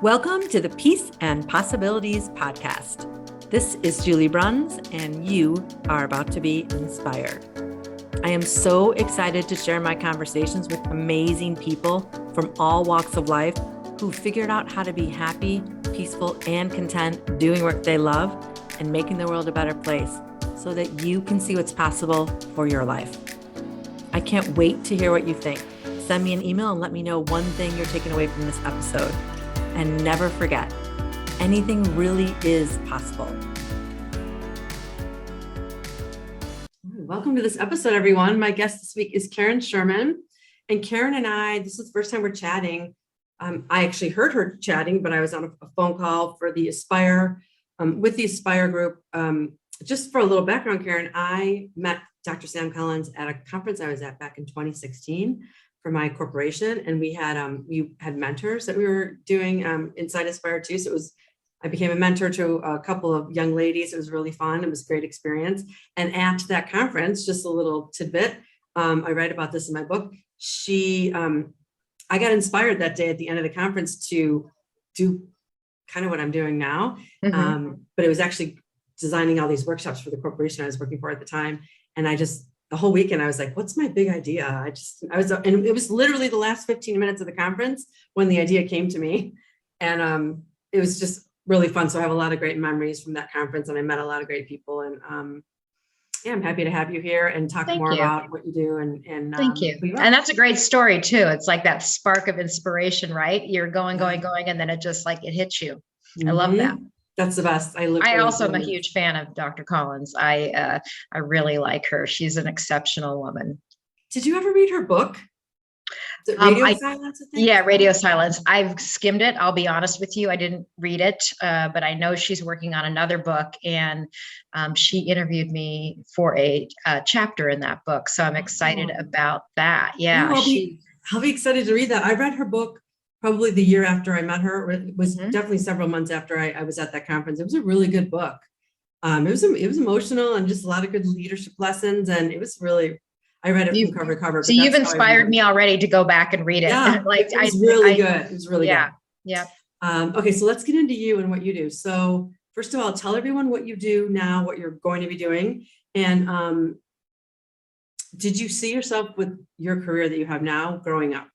Welcome to the Peace and Possibilities podcast. This is Julie Bruns, and you are about to be inspired. I am so excited to share my conversations with amazing people from all walks of life who figured out how to be happy, peaceful, and content doing work they love and making the world a better place so that you can see what's possible for your life. I can't wait to hear what you think. Send me an email and let me know one thing you're taking away from this episode. And never forget, anything really is possible. Welcome to this episode, everyone. My guest this week is Karen Sherman. And Karen and I, this is the first time we're chatting. I actually heard her chatting, but I was on a phone call for the Aspire, with the Aspire group. Just for a little background, Karen, I met Dr. Sam Collins at a conference I was at back in 2016. For my corporation, and we had mentors that we were doing inside Aspire too. So I became a mentor to a couple of young ladies. It was really fun. It was a great experience. And at that conference, just a little tidbit, I write about this in my book. I got inspired that day at the end of the conference to do kind of what I'm doing now. But it was actually designing all these workshops for the corporation I was working for at the time. And the whole weekend, I was like, what's my big idea? And it was literally the last 15 minutes of the conference when the idea came to me. And it was just really fun. So I have a lot of great memories from that conference, and I met a lot of great people. And I'm happy to have you here and talk more about what you do. And thank you. And that's a great story too. It's like that spark of inspiration, right? You're going, and then it hits you. I love that. That's the best. I also am a huge fan of Dr. Collins. I really like her. She's an exceptional woman. Did you ever read her book? Radio Silence? Yeah, Radio Silence. I've skimmed it. I'll be honest with you. I didn't read it, but I know she's working on another book, and she interviewed me for a chapter in that book. So I'm excited about that. Yeah. I'll be excited to read that. I read her book probably the year after I met her. It was definitely several months after I was at that conference. It was a really good book. It was emotional and just a lot of good leadership lessons. And it was really, I read it from cover to cover. So you've inspired me already to go back and read it. Yeah, it was really good. It was really good. Yeah. Okay, so let's get into you and what you do. So first of all, tell everyone what you do now, what you're going to be doing. And did you see yourself with your career that you have now growing up?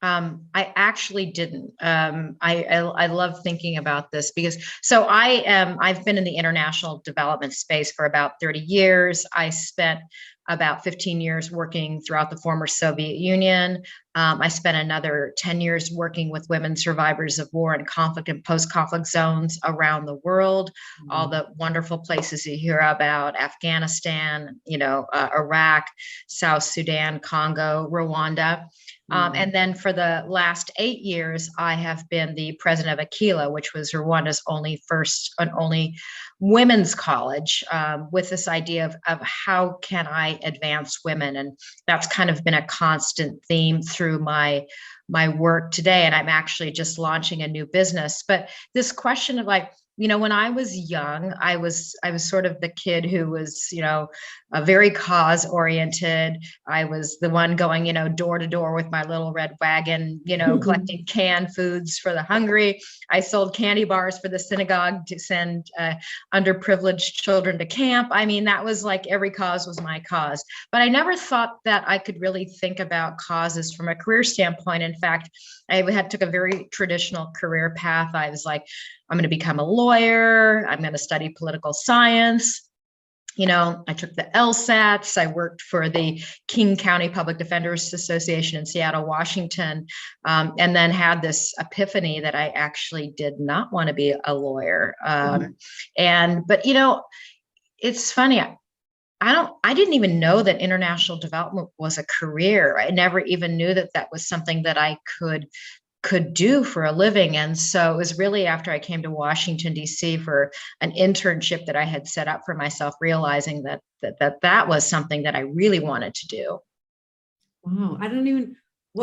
I actually didn't. I love thinking about this because I've been in the international development space for about 30 years. I spent about 15 years working throughout the former Soviet Union. I spent another 10 years working with women survivors of war and conflict and post-conflict zones around the world, all the wonderful places you hear about: Afghanistan, Iraq, South Sudan, Congo, Rwanda. And then for the last 8 years, I have been the president of Aquila, which was Rwanda's first and only women's college, with this idea of how can I advance women? And that's kind of been a constant theme through my work today. And I'm actually just launching a new business. But this question of when I was young, I was sort of the kid who was, very cause oriented. I was the one going, door to door with my little red wagon, collecting canned foods for the hungry. I sold candy bars for the synagogue to send underprivileged children to camp. I mean, that was like every cause was my cause. But I never thought that I could really think about causes from a career standpoint. In fact, I took a very traditional career path. I was like, I'm going to become a lawyer. I'm going to study political science. I took the LSATs. I worked for the King County Public Defenders Association in Seattle, Washington, and then had this epiphany that I actually did not want to be a lawyer. But it's funny. I didn't even know that international development was a career. I never even knew that was something that I could do for a living. And so it was really after I came to Washington, D.C. for an internship that I had set up for myself, realizing that was something that I really wanted to do. Wow.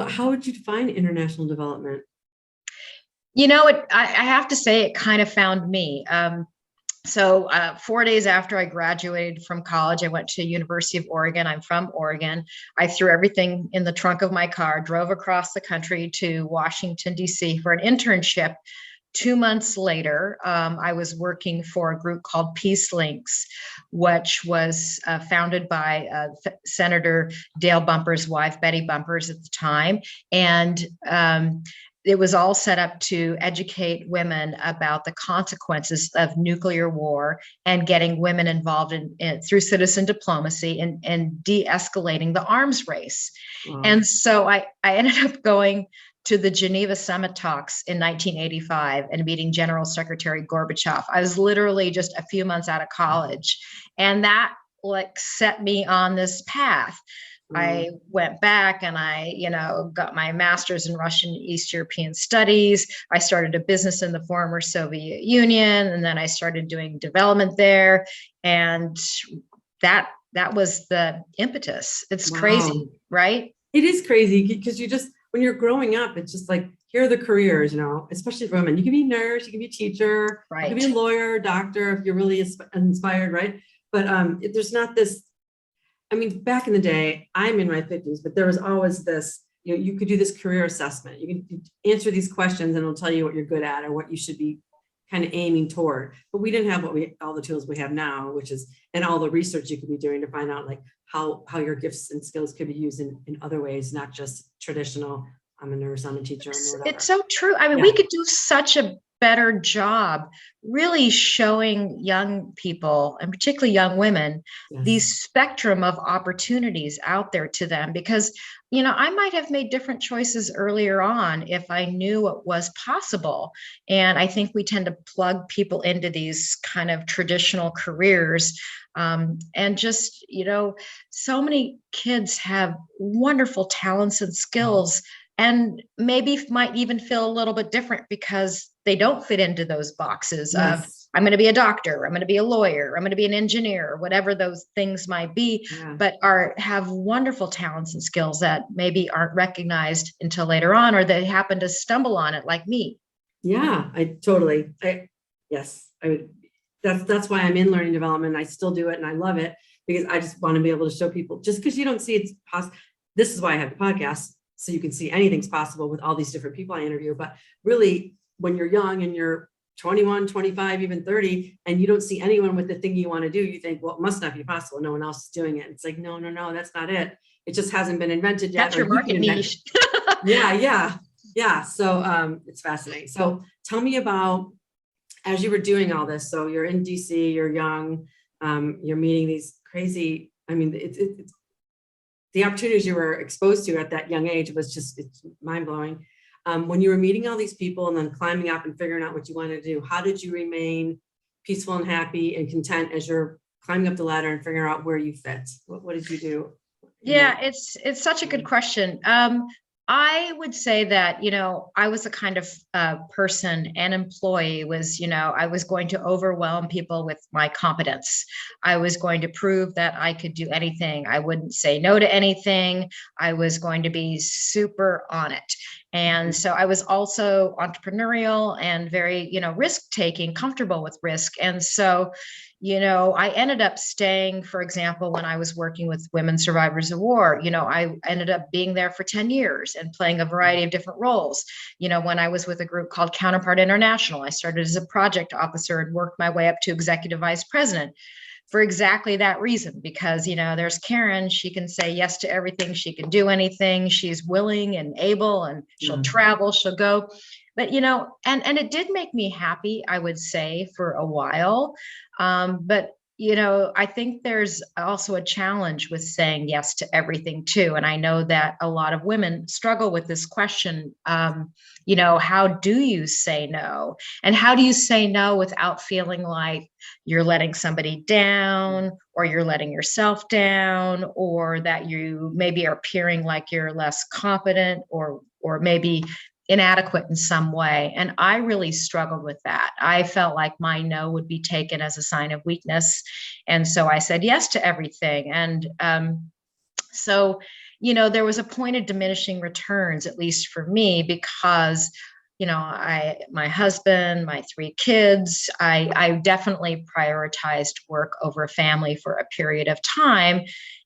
How would you define international development? I have to say it kind of found me. So 4 days after I graduated from college, I went to University of Oregon. I'm from Oregon. I threw everything in the trunk of my car, drove across the country to Washington, D.C. for an internship. 2 months later, I was working for a group called Peace Links, which was founded by Senator Dale Bumper's wife, Betty Bumpers, at the time. And it was all set up to educate women about the consequences of nuclear war and getting women involved in through citizen diplomacy and de-escalating the arms race. Wow. And so I ended up going to the Geneva Summit talks in 1985 and meeting General Secretary Gorbachev. I was literally just a few months out of college, and that like set me on this path. I went back and I, got my master's in Russian East European studies. I started a business in the former Soviet Union, and then I started doing development there. And that was the impetus. It's crazy, right? It is crazy because when you're growing up, it's just like, here are the careers, especially for women. You can be a nurse, you can be a teacher, right. You can be a lawyer, doctor, if you're really inspired, right? But there's not this. I mean, back in the day, I'm in my 50s, but there was always this, you could do this career assessment. You can answer these questions and it'll tell you what you're good at or what you should be kind of aiming toward. But we didn't have all the tools we have now, and all the research you could be doing to find out like how your gifts and skills could be used in other ways, not just traditional, I'm a nurse, I'm a teacher. It's so true. I mean, we could do such a better job really showing young people, and particularly young women, the spectrum of opportunities out there to them, because I might have made different choices earlier on if I knew what was possible. And I think we tend to plug people into these kind of traditional careers. And just, so many kids have wonderful talents and skills, and maybe might even feel a little bit different because they don't fit into those boxes of, I'm going to be a doctor, I'm going to be a lawyer, I'm going to be an engineer, whatever those things might be, but have wonderful talents and skills that maybe aren't recognized until later on, or they happen to stumble on it like me. Yeah, that's why I'm in learning development. I still do it and I love it because I just want to be able to show people, just because you don't see it's possible. This is why I have the podcast, so you can see anything's possible with all these different people I interview. But really, when you're young and you're 21, 25, even 30, and you don't see anyone with the thing you want to do, you think, well, it must not be possible. No one else is doing it. It's like, no, that's not it. It just hasn't been invented yet. That's your market niche. Yeah. So it's fascinating. So tell me about, as you were doing all this, so you're in DC, you're young, you're meeting these crazy, it's the opportunities you were exposed to at that young age it's mind blowing. When you were meeting all these people and then climbing up and figuring out what you wanted to do, how did you remain peaceful and happy and content as you're climbing up the ladder and figuring out where you fit? What did you do? Yeah, it's such a good question. I would say that, I was a kind of person and employee I was going to overwhelm people with my competence. I was going to prove that I could do anything. I wouldn't say no to anything. I was going to be super on it. And so I was also entrepreneurial and very, risk-taking, comfortable with risk. And so, I ended up staying, for example, when I was working with women survivors of war, I ended up being there for 10 years and playing a variety of different roles. When I was with a group called Counterpart International, I started as a project officer and worked my way up to executive vice president for exactly that reason, because, there's Karen, she can say yes to everything. She can do anything. She's willing and able, and she'll travel, she'll go. But, and it did make me happy, I would say, for a while. But, I think there's also a challenge with saying yes to everything too. And I know that a lot of women struggle with this question. How do you say no? And how do you say no without feeling like you're letting somebody down, or you're letting yourself down, or that you maybe are appearing like you're less competent, or maybe inadequate in some way. And I really struggled with that. I felt like my no would be taken as a sign of weakness. And so I said yes to everything. And so there was a point of diminishing returns, at least for me, because my husband, my 3 kids, I definitely prioritized work over family for a period of time.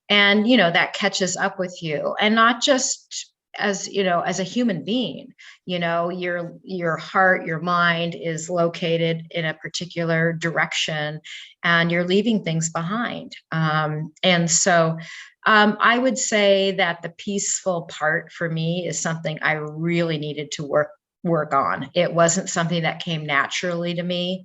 And, that catches up with you, and not just as a human being, your heart, your mind is located in a particular direction, and you're leaving things behind. And so I would say that the peaceful part for me is something I really needed to work on. It wasn't something that came naturally to me.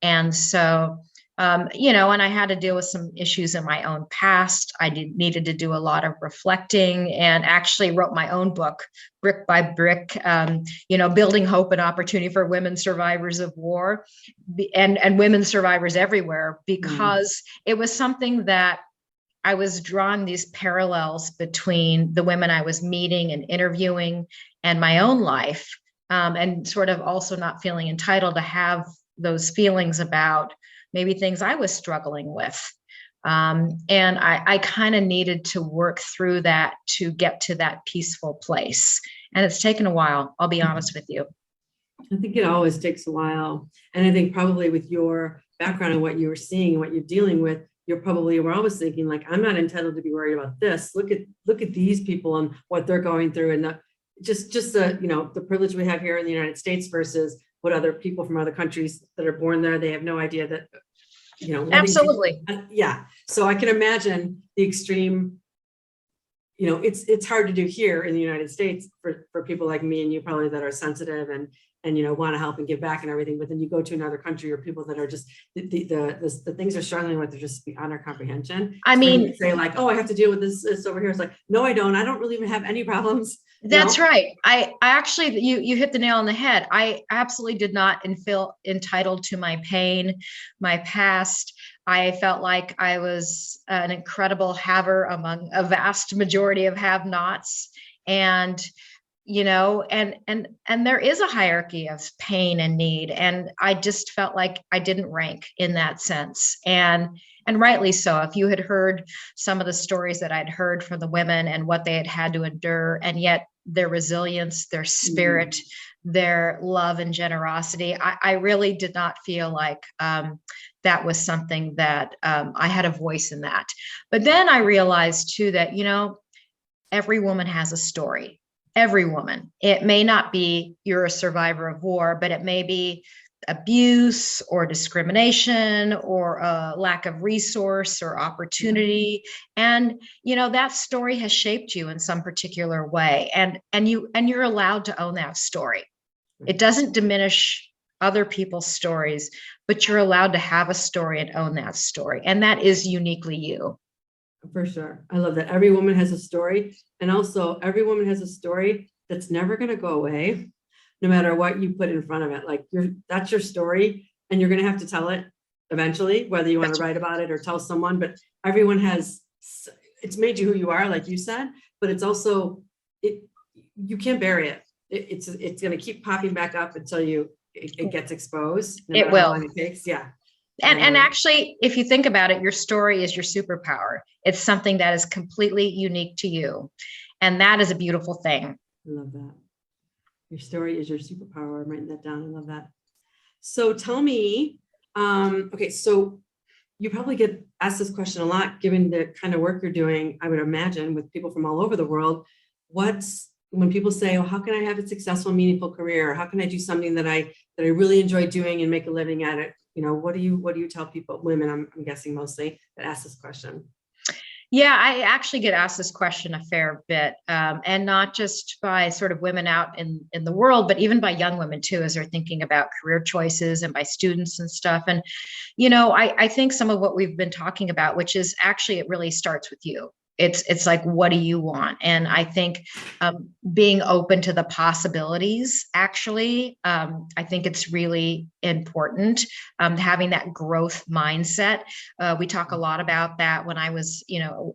And so, and I had to deal with some issues in my own past. Needed to do a lot of reflecting, and actually wrote my own book, Brick by Brick, building hope and opportunity for women survivors of war, and women survivors everywhere, because it was something that I was drawing these parallels between the women I was meeting and interviewing and my own life, and sort of also not feeling entitled to have those feelings about maybe things I was struggling with. And I kind of needed to work through that to get to that peaceful place. And it's taken a while, I'll be honest with you. I think it always takes a while. And I think probably with your background and what you were seeing and what you're dealing with, we're always thinking like, I'm not entitled to be worried about this. Look at these people and what they're going through, and the privilege we have here in the United States versus what other people from other countries that are born there, they have no idea that, Absolutely. Yeah. So I can imagine the extreme, it's hard to do here in the United States for people like me and you probably that are sensitive and want to help and give back and everything. But then you go to another country or people that are just the things they're struggling with are just beyond our comprehension. I mean, so say like, oh, I have to deal with this over here. It's like, no, I don't. I don't really even have any problems. That's right. I actually, you hit the nail on the head. I absolutely did not feel entitled to my pain, my past. I felt like I was an incredible haver among a vast majority of have-nots. And and there is a hierarchy of pain and need. And I just felt like I didn't rank in that sense. And rightly so. If you had heard some of the stories that I'd heard from the women and what they had to endure, and yet their resilience, their spirit, their love and generosity, I really did not feel like that was something that I had a voice in that. But then I realized too that, every woman has a story. Every woman. It may not be you're a survivor of war, but it may be abuse or discrimination or a lack of resource or opportunity. And, that story has shaped you in some particular way. And you're allowed to own that story. It doesn't diminish other people's stories, but you're allowed to have a story and own that story. And that is uniquely you. For sure. I love that. Every woman has a story. And also every woman has a story that's never going to go away, no matter what you put in front of it. Like that's your story, and you're going to have to tell it eventually, whether you want to write about it or tell someone. But everyone it's made you who you are, like you said, but it's also, you can't bury it. It's going to keep popping back up until it gets exposed. No it will. How long it takes. Yeah. And actually, if you think about it, your story is your superpower. It's something that is completely unique to you. And that is a beautiful thing. I love that. Your story is your superpower. I'm writing that down. I love that. So tell me, okay, so you probably get asked this question a lot, given the kind of work you're doing, I would imagine, with people from all over the world. When people say, oh, how can I have a successful, meaningful career? How can I do something that I really enjoy doing and make a living at it? What do you tell people, women, I'm guessing mostly, that ask this question? Yeah, I actually get asked this question a fair bit, and not just by sort of women out in the world, but even by young women too, as they're thinking about career choices, and by students and stuff. And, I think some of what we've been talking about, which is actually, it really starts with you. It's like, what do you want? And I think being open to the possibilities, actually, I think it's really important, having that growth mindset. We talk a lot about that when I was,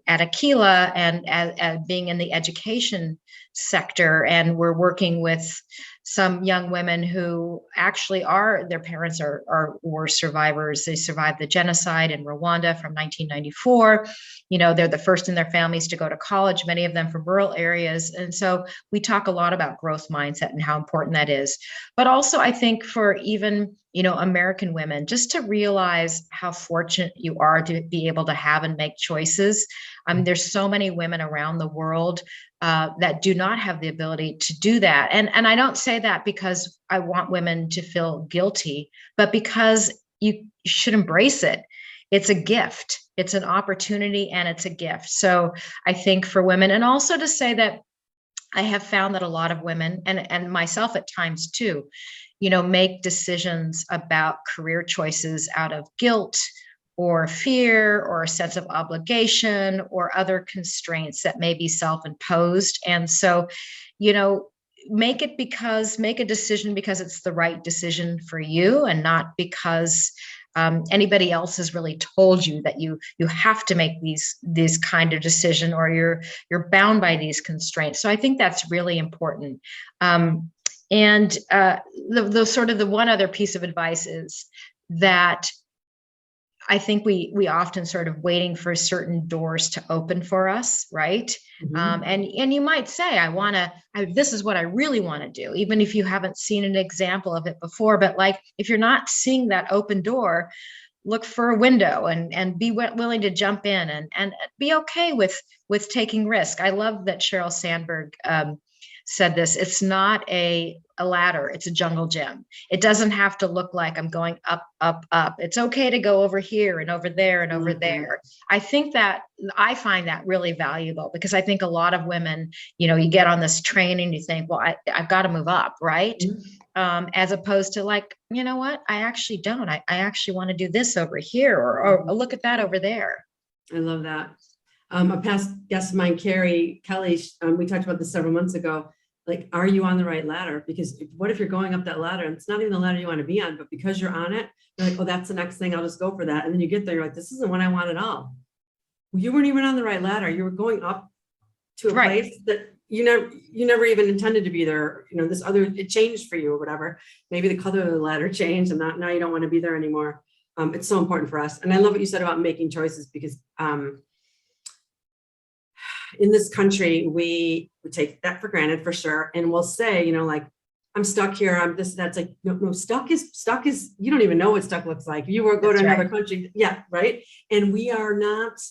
at Aquila and as being in the education sector, and we're working with some young women who actually their parents are war survivors. They survived the genocide in Rwanda from 1994. They're the first in their families to go to college, many of them from rural areas. And so we talk a lot about growth mindset and how important that is. But also, I think for even, American women, just to realize how fortunate you are to be able to have and make choices. There's so many women around the world that do not have the ability to do that. And I don't say that because I want women to feel guilty, but because you should embrace it. It's a gift. It's an opportunity and it's a gift. So I think for women, and also to say that I have found that a lot of women, and myself at times too, make decisions about career choices out of guilt or fear or a sense of obligation or other constraints that may be self-imposed. And so, make a decision because it's the right decision for you, and not because anybody else has really told you that you have to make these kind of decision, or you're bound by these constraints. So I think that's really important. And the sort of the one other piece of advice is that I think we often sort of waiting for certain doors to open for us, right? Mhm. And you might say, this is what I really want to do, even if you haven't seen an example of it before. But like, if you're not seeing that open door, look for a window and be willing to jump in and be okay with taking risk. I love that Sheryl Sandberg said this. It's not a ladder, it's a jungle gym. It doesn't have to look like I'm going up, up, up. It's okay to go over here and over there and over there. I think that I find that really valuable, because I think a lot of women, you get on this train and you think, well, I've got to move up, right? Mhm. As opposed to like, you know what? I actually don't. I actually want to do this over here, or look at that over there. I love that. A past guest of mine, Carrie Kelly, we talked about this several months ago. Like, are you on the right ladder? Because what if you're going up that ladder and it's not even the ladder you want to be on, but because you're on it, you're like, oh, that's the next thing. I'll just go for that. And then you get there, you're like, this isn't what I want at all. Well, you weren't even on the right ladder. You were going up to a Right. place that you never even intended to be there. It changed for you or whatever. Maybe the color of the ladder changed, and now you don't want to be there anymore. It's so important for us. And I love what you said about making choices, because in this country, we take that for granted for sure. And we'll say, like, I'm stuck here. I'm this, that's like, no, stuck is, you don't even know what stuck looks like. You will go to another country. Yeah. Right. And we are not,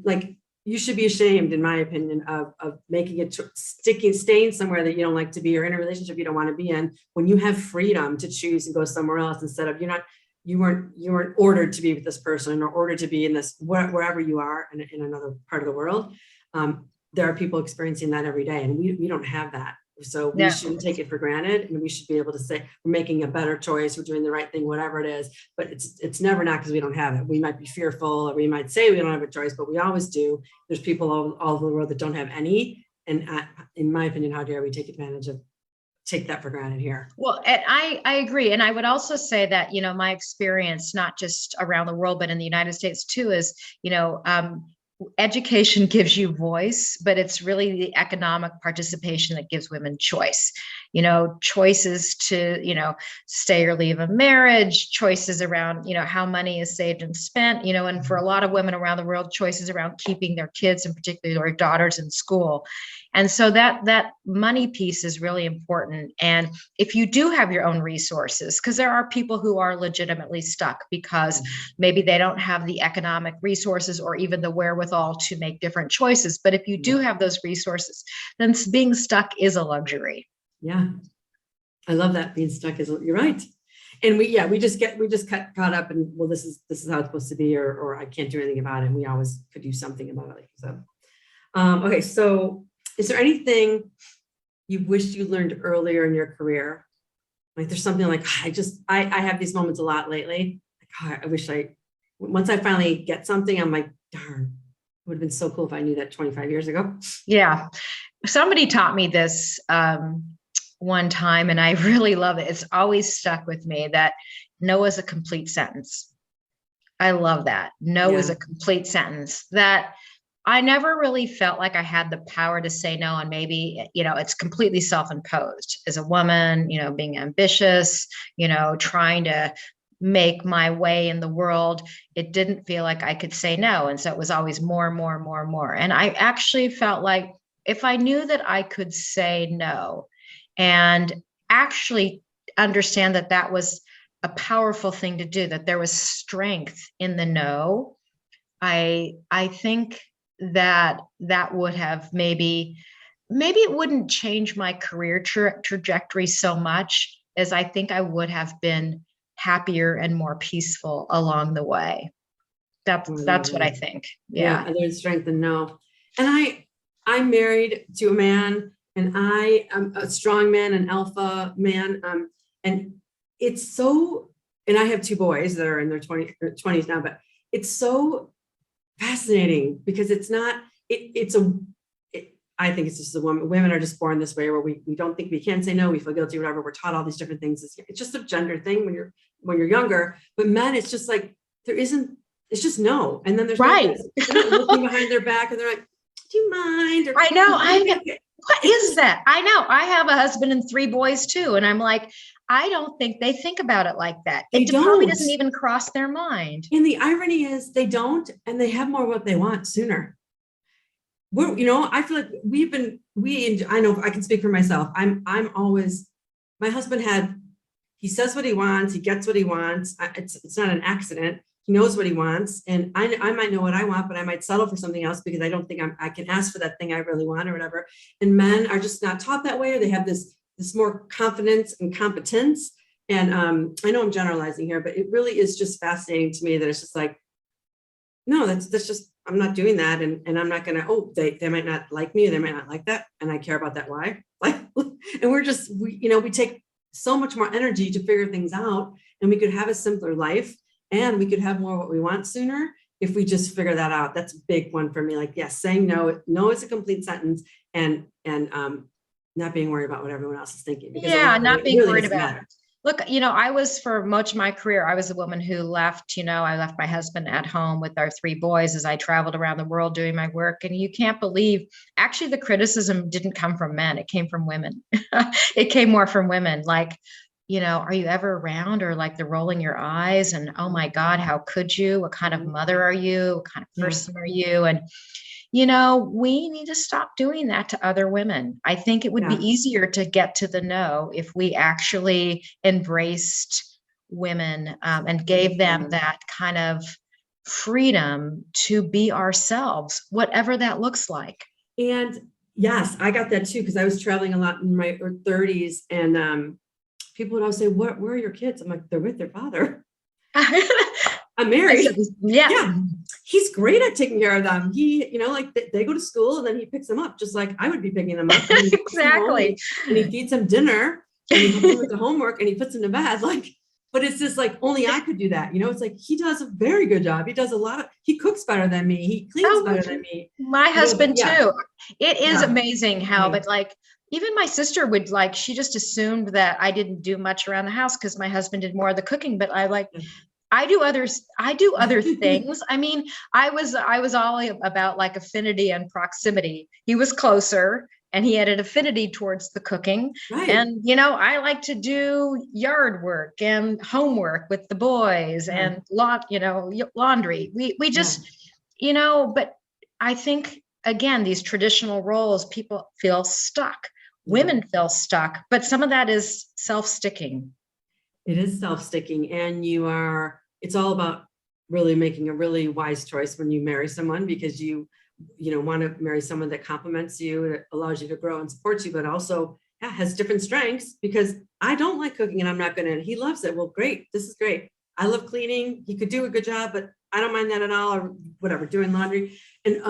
like, you should be ashamed, in my opinion, of making it staying somewhere that you don't like to be, or in a relationship you don't want to be in, when you have freedom to choose and go somewhere else, instead of you weren't ordered to be with this person, or ordered to be in this, wherever you are in another part of the world. There are people experiencing that every day, and we don't have that. So we shouldn't take it for granted, and we should be able to say we're making a better choice, we're doing the right thing, whatever it is. But it's never not because we don't have it. We might be fearful, or we might say we don't have a choice, but we always do. There's people all over the world that don't have any. And in my opinion, how dare we take that for granted here? Well, and I agree. And I would also say that, my experience, not just around the world, but in the United States too, is, education gives you voice, but it's really the economic participation that gives women choice. Choices to, stay or leave a marriage, choices around, how money is saved and spent, and for a lot of women around the world, choices around keeping their kids, and particularly their daughters, in school. And so that money piece is really important. And if you do have your own resources, because there are people who are legitimately stuck because maybe they don't have the economic resources or even the wherewithal to make different choices. But if you do have those resources, then being stuck is a luxury. Yeah. I love that. Being stuck you're right. And we just got caught up in, well, this is how it's supposed to be, or I can't do anything about it. And we always could do something about it. Like you said. Okay. So is there anything you wish you learned earlier in your career? Like, there's something like, I have these moments a lot lately. Like, I wish once I finally get something, I'm like, darn, it would have been so cool if I knew that 25 years ago. Yeah. Somebody taught me this one time, and I really love it. It's always stuck with me, that no is a complete sentence. I love that. No is a complete sentence. That I never really felt like I had the power to say no. And maybe, it's completely self-imposed as a woman, being ambitious, trying to make my way in the world. It didn't feel like I could say no. And so it was always more, more, more, more. And I actually felt like if I knew that I could say no and actually understand that that was a powerful thing to do, that there was strength in the no, I think that that would have maybe it wouldn't change my career trajectory so much as I think I would have been happier and more peaceful along the way. That's what I think. Yeah, Yeah. and there's strength in no. And I'm married to a man, and I am a strong man, an alpha man. And it's so, and I have two boys that are in their 20s now, but it's so fascinating because it's not, I think it's just the women are just born this way, where we don't think we can say no, we feel guilty, whatever. We're taught all these different things. It's just a gender thing when you're younger, but men, it's just like, it's just no. And then there's Right. they're not looking behind their back and they're like, do you mind? Or, I know. What is that? I know. I have a husband and 3 boys too. And I'm like, I don't think they think about it like that. It probably doesn't even cross their mind. And the irony is they don't, and they have more what they want sooner. I feel like I know I can speak for myself. I'm always, my husband he says what he wants, he gets what he wants. It's not an accident. He knows what he wants. And I might know what I want, but I might settle for something else because I don't think I can ask for that thing I really want or whatever. And men are just not taught that way, or they have this more confidence and competence. And I know I'm generalizing here, but it really is just fascinating to me that it's just like, no, that's just, I'm not doing that. And I'm not going to, they might not like me, or they might not like that. And I care about that. Why? Like, and we take so much more energy to figure things out, and we could have a simpler life, and we could have more what we want sooner if we just figure that out. That's a big one for me. Like, yes, saying no is a complete sentence, and not being worried about what everyone else is thinking. Yeah, not being worried about it. Look, I was, for much of my career, I was a woman who left, I left my husband at home with our 3 boys as I traveled around the world doing my work. And you can't believe, actually, the criticism didn't come from men. It came from women. It came more from women. Like, are you ever around? Or like, they're rolling your eyes and, oh my God, how could you? What kind of mother are you? What kind of person are you? And we need to stop doing that to other women. I think it would be easier to get to the no if we actually embraced women and gave them that kind of freedom to be ourselves, whatever that looks like. And yes, I got that too, because I was traveling a lot in my 30s, and people would always say, where are your kids? I'm like, they're with their father. I'm married. Yeah. He's great at taking care of them. He, they go to school, and then he picks them up just like I would be picking them up. Exactly. And he feeds them dinner, and he helps them with the homework, and he puts them to bed. Like, but it's just like, only I could do that. It's like, he does a very good job. He does he cooks better than me. He cleans better than me. My husband too. It is amazing how, but like, even my sister would she just assumed that I didn't do much around the house because my husband did more of the cooking, but I do other things. I mean, I was all about like affinity and proximity. He was closer, and he had an affinity towards the cooking. Right. And, I like to do yard work and homework with the boys and laundry. We just, but I think, again, these traditional roles, people feel stuck. Women feel stuck, but some of that is self-sticking. It is self-sticking, and it's all about really making a really wise choice when you marry someone, because you want to marry someone that complements you, that allows you to grow and supports you, but also has different strengths. Because I don't like cooking, and I'm not going to, he loves it. Well, great. This is great. I love cleaning. He could do a good job, but I don't mind that at all, or whatever, doing laundry. And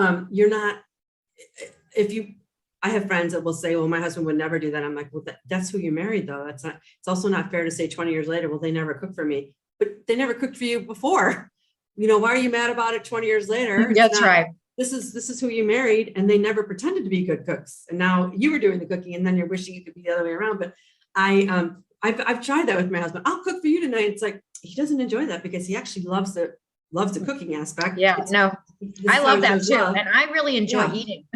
I have friends that will say, well, my husband would never do that. I'm like, well, that's who you married, though. It's also not fair to say 20 years later, well, they never cooked for me, but they never cooked for you before. Why are you mad about it 20 years later? That's right. This is who you married, and they never pretended to be good cooks. And now you were doing the cooking, and then you're wishing you could be the other way around. But I've tried that with my husband. I'll cook for you tonight. It's like, he doesn't enjoy that because he actually loves the cooking aspect. Yeah, I love that too. And I really enjoy eating.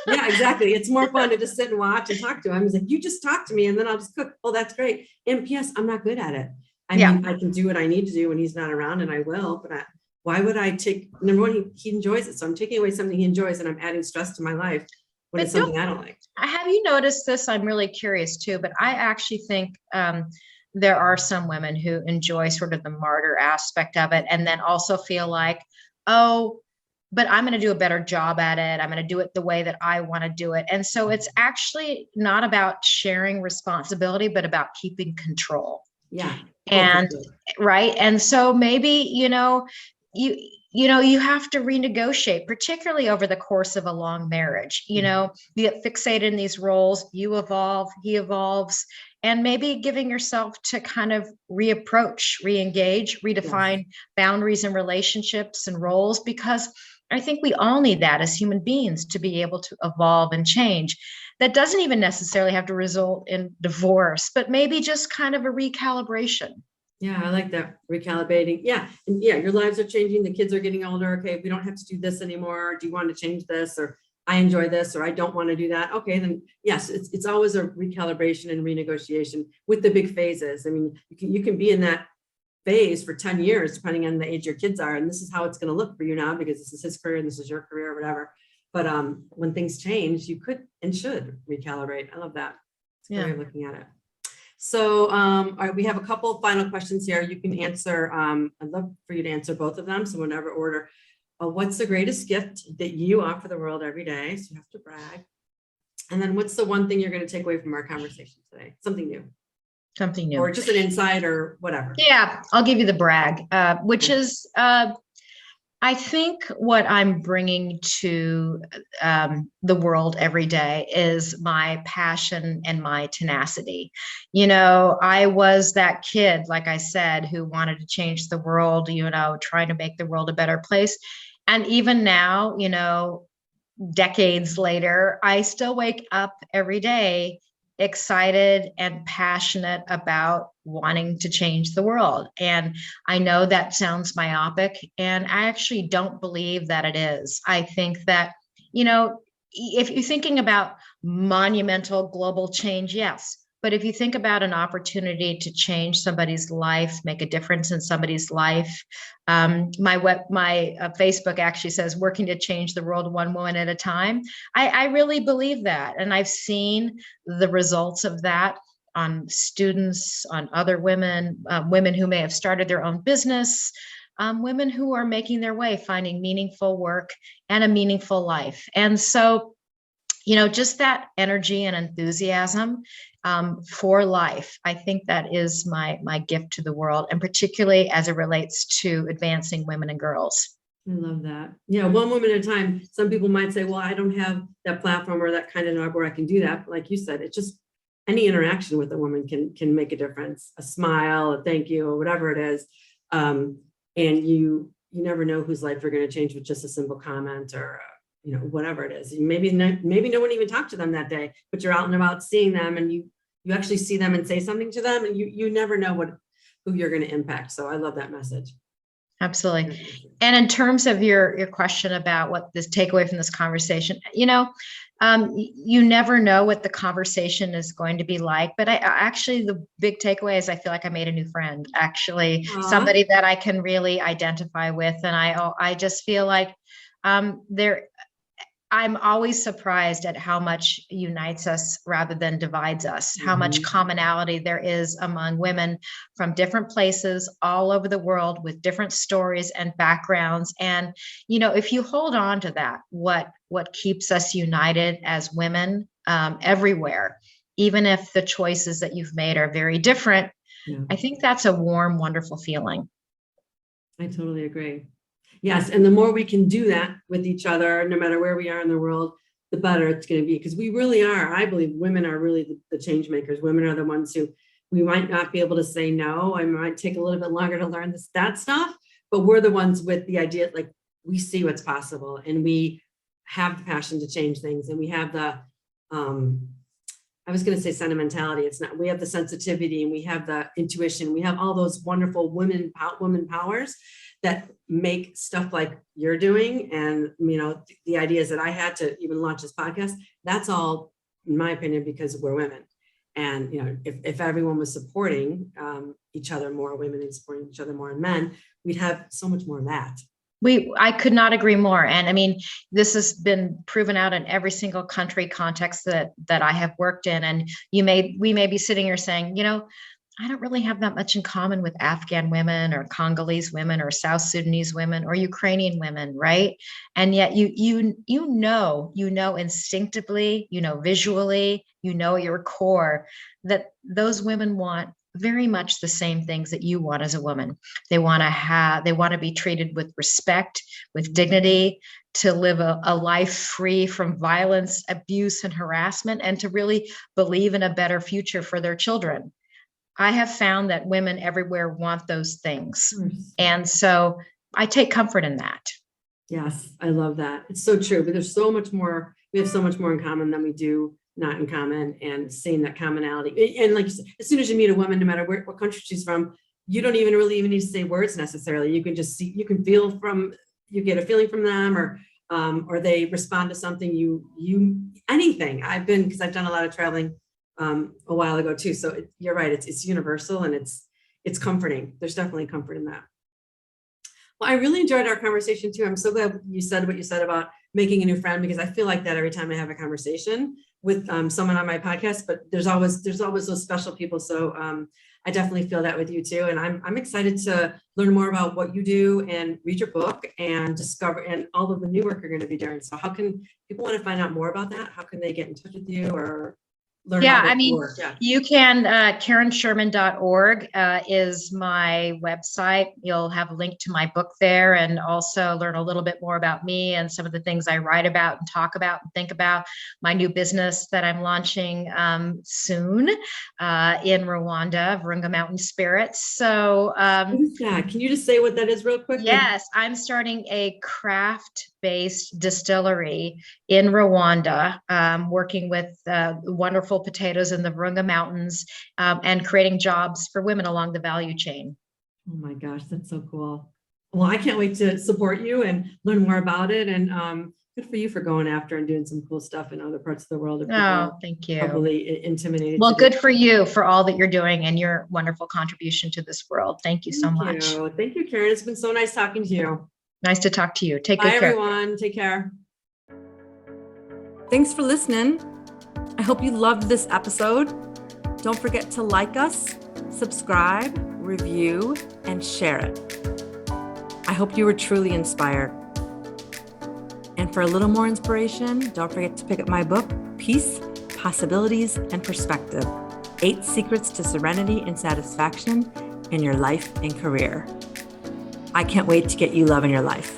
Yeah, exactly. It's more fun to just sit and watch and talk to him. He's like, you just talk to me, and then I'll just cook. Oh, that's great. And P.S., I'm not good at it. I mean, I can do what I need to do when he's not around, and I will, but why would I take, number one, he enjoys it. So I'm taking away something he enjoys, and I'm adding stress to my life. when it's something I don't like. Have you noticed this? I'm really curious too, but I actually think there are some women who enjoy sort of the martyr aspect of it and then also feel like, oh, but I'm going to do a better job at it. I'm going to do it the way that I want to do it. And so it's actually not about sharing responsibility, but about keeping control. Yeah. And right. And so maybe, you have to renegotiate, particularly over the course of a long marriage. You get fixated in these roles, you evolve, he evolves, and maybe giving yourself to kind of reapproach, re-engage, redefine boundaries and relationships and roles, because I think we all need that as human beings to be able to evolve and change. That doesn't even necessarily have to result in divorce, but maybe just kind of a recalibration. Yeah, I like that, recalibrating. Yeah. And yeah, your lives are changing. The kids are getting older. Okay, we don't have to do this anymore. Do you want to change this? Or I enjoy this, or I don't want to do that. Okay, then yes, it's always a recalibration and renegotiation with the big phases. I mean, you can be in that phase for 10 years, depending on the age your kids are. And this is how it's going to look for you now, because this is his career and this is your career or whatever. But when things change, you could and should recalibrate. I love that. It's a good way of looking at it. So all right, we have a couple of final questions here. You can answer. I'd love for you to answer both of them. So whatever order. What's the greatest gift that you offer the world every day? So you have to brag. And then what's the one thing you're going to take away from our conversation today? Something new. Something new. Or just an insight or whatever. Yeah, I'll give you the brag, which is, I think what I'm bringing to the world every day is my passion and my tenacity. I was that kid, like I said, who wanted to change the world, trying to make the world a better place. And even now, decades later, I still wake up every day excited and passionate about wanting to change the world. And I know that sounds myopic, and I actually don't believe that it is. I think that, if you're thinking about monumental global change, yes. But if you think about an opportunity to change somebody's life, make a difference in somebody's life, my Facebook actually says working to change the world one woman at a time. I really believe that. And I've seen the results of that on students, on other women, women who may have started their own business, women who are making their way, finding meaningful work and a meaningful life. And so, just that energy and enthusiasm for life. I think that is my gift to the world, and particularly as it relates to advancing women and girls. I love that. Yeah, one woman at a time. Some people might say, well, I don't have that platform or that kind of job where I can do that. But like you said, it's just any interaction with a woman can make a difference. A smile, a thank you, or whatever it is. And you never know whose life you're going to change with just a simple comment or whatever it is. Maybe no one even talked to them that day, but you're out and about seeing them, and you actually see them and say something to them, and you never know who you're going to impact. So I love that message. Absolutely. And in terms of your question about what this takeaway from this conversation, you never know what the conversation is going to be like. But I actually, the big takeaway is I feel like I made a new friend, actually. Aww. Somebody that I can really identify with. And I just feel like I'm always surprised at how much unites us rather than divides us, how much commonality there is among women from different places all over the world with different stories and backgrounds. And, if you hold on to that, what keeps us united as women everywhere, even if the choices that you've made are very different, I think that's a warm, wonderful feeling. I totally agree. Yes. And the more we can do that with each other, no matter where we are in the world, the better it's going to be. Because we really are, I believe women are really the change makers. Women are the ones who we might not be able to say no. I might take a little bit longer to learn that stuff, but we're the ones with the idea, like we see what's possible and we have the passion to change things. And we have the, I was going to say sentimentality. It's not, we have the sensitivity and we have the intuition. We have all those wonderful women powers that make stuff like you're doing. And, the ideas that I had to even launch this podcast, that's all, in my opinion, because we're women. And, if everyone was supporting each other more, women and supporting each other more, and men, we'd have so much more of that. I could not agree more. And I mean, this has been proven out in every single country context that I have worked in. And we may be sitting here saying, I don't really have that much in common with Afghan women or Congolese women or South Sudanese women or Ukrainian women, right? And yet you know instinctively, visually, at your core that those women want very much the same things that you want as a woman. They want to be treated with respect, with dignity, to live a life free from violence, abuse, and harassment, and to really believe in a better future for their children. I have found that women everywhere want those things. And so I take comfort in that. Yes, I love that. It's so true. But there's so much more. We have so much more in common than we do not in common, and seeing that commonality. And like you said, as soon as you meet a woman, no matter what country she's from, you don't even need to say words necessarily. You can just see, you can feel you get a feeling from them, or they respond to something, anything. Because I've done a lot of traveling a while ago too. So you're right. It's universal, and it's comforting. There's definitely comfort in that. Well, I really enjoyed our conversation too. I'm so glad you said what you said about making a new friend, because I feel like that every time I have a conversation with someone on my podcast, but there's always those special people. So I definitely feel that with you too. And I'm excited to learn more about what you do and read your book and discover, and all of the new work you're going to be doing. So how can people want to find out more about that? How can they get in touch with you or learn? You can, KarenSherman.org is my website. You'll have a link to my book there, and also learn a little bit more about me and some of the things I write about and talk about and think about. My new business that I'm launching soon in Rwanda, Virunga Mountain Spirits. So what is that? Can you just say what that is real quick? Yes, I'm starting a craft-based distillery in Rwanda, working with wonderful potatoes in the Virunga Mountains, and creating jobs for women along the value chain. Oh my gosh, that's so cool. Well, I can't wait to support you and learn more about it. And good for you for going after and doing some cool stuff in other parts of the world. Oh, thank you. Probably intimidated. Well, good for you for all that you're doing and your wonderful contribution to this world. Thank you so much. Thank you, Karen. It's been so nice talking to you. Nice to talk to you. Take good care. Bye, everyone. Take care. Thanks for listening. I hope you loved this episode. Don't forget to like us, subscribe, review, and share it. I hope you were truly inspired. And for a little more inspiration, don't forget to pick up my book, Peace, Possibilities, and Perspective: 8 Secrets to Serenity and Satisfaction in Your Life and Career. I can't wait to get you love in your life.